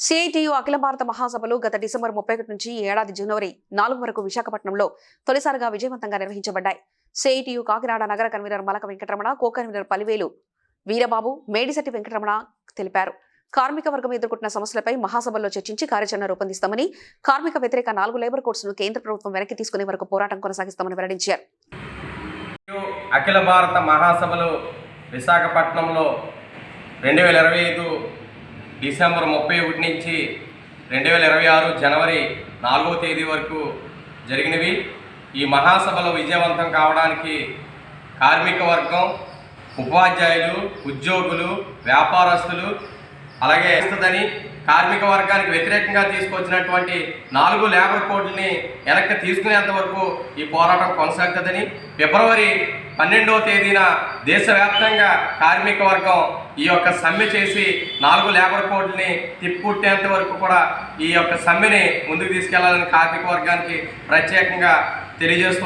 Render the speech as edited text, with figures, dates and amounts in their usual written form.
CITU అఖిల భారత మహాసభలు గత డిసెంబర్ 31 నుంచి ఏడాది జనవరి 4 వరకు విశాఖపట్నంలో తొలిసారిగా విజయవంతంగా నిర్వహించబడ్డాయి. సిఐటియు కాకినాడ నగర convener Malaka Venkataramana, co convener Palivelu Veerababu, Medisetti Venkataramana తెలిపారు. కార్మిక వర్గం ఎదుర్కొంటున్న సమస్యలపై మహాసభల్లో చర్చించి కార్యాచరణ రూపొందిస్తామని, కార్మిక వ్యతిరేక 4 లేబర్ కోడ్స్ను కేంద్ర ప్రభుత్వం వెనక్కి తీసుకునే వరకు పోరాటం కొనసాగిస్తామని వెల్లడించారు. అఖిల భారత మహాసభలు విశాఖపట్నంలో 2025 డిసెంబర్ 31 నుంచి 2026 జనవరి 4వ తేదీ వరకు జరిగినవి. ఈ మహాసభలు విజయవంతం కావడానికి కార్మిక వర్గం, ఉపాధ్యాయులు, ఉద్యోగులు, వ్యాపారస్తులు అలాగే ఇస్తుందని, కార్మిక వర్గానికి వ్యతిరేకంగా తీసుకొచ్చినటువంటి 4 లేబర్ కోడ్లని వెనక్కి తీసుకునేంత వరకు ఈ పోరాటం కొనసాగుతుందని, ఫిబ్రవరి 12వ తేదీన దేశవ్యాప్తంగా కార్మిక వర్గం ఈ యొక్క సమ్మె చేసి 4 లేబర్ కోడ్లని తిప్పుకుట్టేంత వరకు కూడా ఈ యొక్క సమ్మెని ముందుకు తీసుకెళ్లాలని కార్మిక వర్గానికి ప్రత్యేకంగా తెలియజేస్తూ